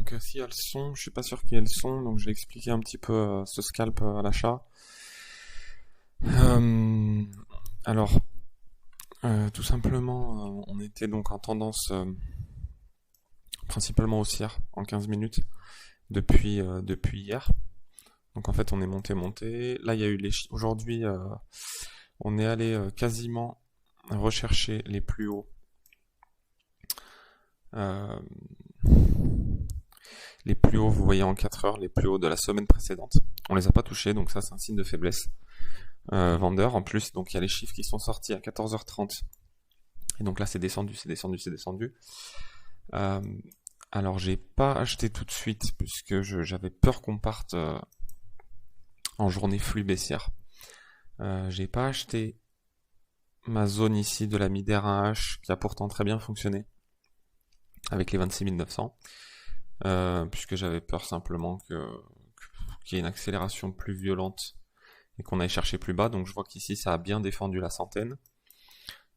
Donc si elles sont, je suis pas sûr qu'elles sont, donc je vais expliquer un petit peu ce scalp à l'achat. Alors, tout simplement, on était donc en tendance principalement haussière en 15 minutes depuis hier. Donc en fait, on est monté. Là, il y a eu aujourd'hui, on est allé quasiment rechercher les plus hauts. Les plus hauts, vous voyez en 4 heures, les plus hauts de la semaine précédente. On les a pas touchés, donc ça c'est un signe de faiblesse. Vendeur en plus, donc il y a les chiffres qui sont sortis à 14h30. Et donc là c'est descendu. Alors j'ai pas acheté tout de suite puisque j'avais peur qu'on parte en journée flux baissière. J'ai pas acheté ma zone ici de la mid-R1H qui a pourtant très bien fonctionné avec les 26 900 puisque j'avais peur simplement qu'il y ait une accélération plus violente et qu'on aille chercher plus bas. Donc je vois qu'ici ça a bien défendu la centaine.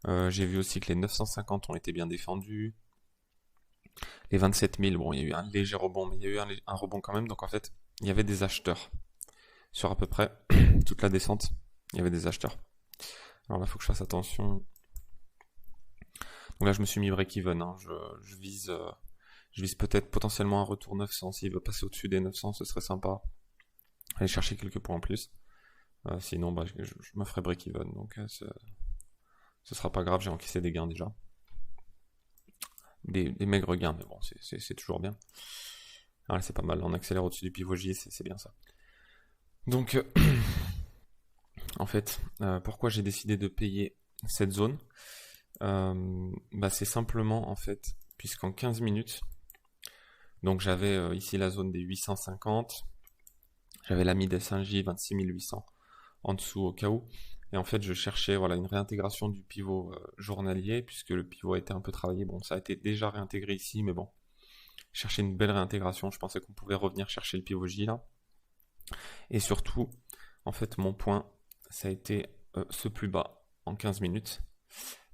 J'ai vu aussi que les 950 ont été bien défendus. Les 27 000, bon il y a eu un léger rebond, mais il y a eu un rebond quand même. Donc en fait il y avait des acheteurs sur à peu près toute la descente. Il y avait des acheteurs. Alors là il faut que je fasse attention. Donc là je me suis mis break-even, hein. Je vise peut-être potentiellement un retour 900. S'il veut passer au-dessus des 900, ce serait sympa. Aller chercher quelques points en plus. Sinon, je me ferai break-even. Donc ce sera pas grave, j'ai encaissé des gains déjà. Des maigres gains, mais bon, c'est toujours bien. Alors là, c'est pas mal. On accélère au-dessus du pivot J, c'est bien ça. Donc, en fait, pourquoi j'ai décidé de payer cette zone c'est simplement, en fait, puisqu'en 15 minutes, donc j'avais ici la zone des 850, j'avais la mid S1J 26 800 en dessous au cas où, et en fait je cherchais une réintégration du pivot journalier, puisque le pivot a été un peu travaillé. Bon, ça a été déjà réintégré ici, mais bon, je cherchais une belle réintégration. Je pensais qu'on pouvait revenir chercher le pivot J là, et surtout, en fait mon point, ça a été ce plus bas en 15 minutes.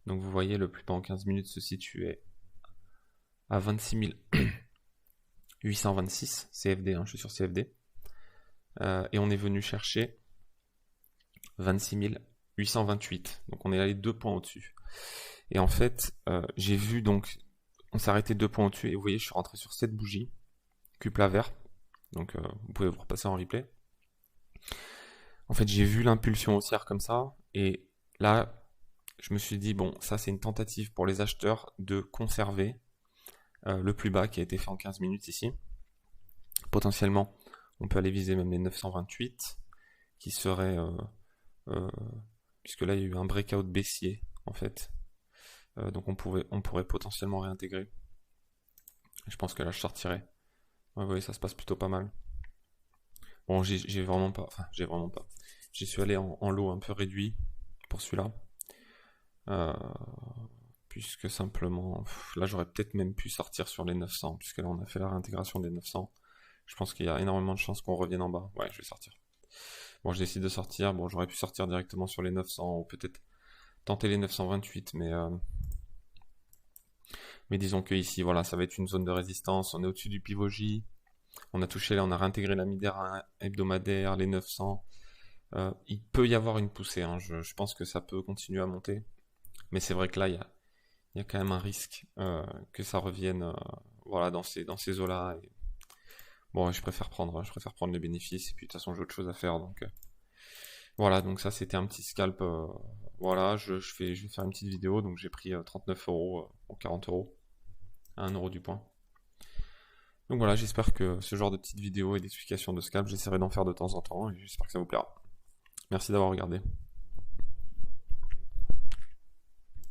Donc vous voyez, le plus bas en 15 minutes se situait à 26 826 CFD, hein, je suis sur CFD, et on est venu chercher 26 828, donc on est allé 2 points au-dessus. Et en fait, j'ai vu donc, on s'est arrêté 2 points au-dessus, et vous voyez, je suis rentré sur cette bougie, cupla vert, donc vous pouvez vous repasser en replay. En fait, j'ai vu l'impulsion haussière comme ça, et là, je me suis dit, bon, ça c'est une tentative pour les acheteurs de conserver le plus bas qui a été fait en 15 minutes ici. Potentiellement, on peut aller viser même les 928, qui serait... puisque là il y a eu un breakout baissier en fait, donc on pourrait potentiellement réintégrer. Je pense que là je sortirai. Ouais, vous voyez, ça se passe plutôt pas mal. Bon, j'ai vraiment pas, j'y suis allé en lot un peu réduit pour celui-là, puisque simplement là j'aurais peut-être même pu sortir sur les 900, puisque là on a fait la réintégration des 900. Je pense qu'il y a énormément de chances qu'on revienne en bas. Ouais, je vais sortir. Bon, je décide de sortir. Bon, j'aurais pu sortir directement sur les 900 ou peut-être tenter les 928, mais disons que ici, voilà, ça va être une zone de résistance. On est au-dessus du pivot J. On a touché là, on a réintégré la mid-R hebdomadaire, les 900. Il peut y avoir une poussée, hein. Je pense que ça peut continuer à monter. Mais c'est vrai que là, il y a quand même un risque que ça revienne dans ces eaux-là. Et... Bon, je préfère prendre les bénéfices, et puis de toute façon j'ai autre chose à faire, donc voilà. Donc ça c'était un petit scalp, voilà. Je vais faire une petite vidéo. Donc j'ai pris 39 € ou 40 € à 1 € du point. Donc voilà, j'espère que ce genre de petites vidéos et d'explications de scalp, j'essaierai d'en faire de temps en temps, et j'espère que ça vous plaira. Merci d'avoir regardé.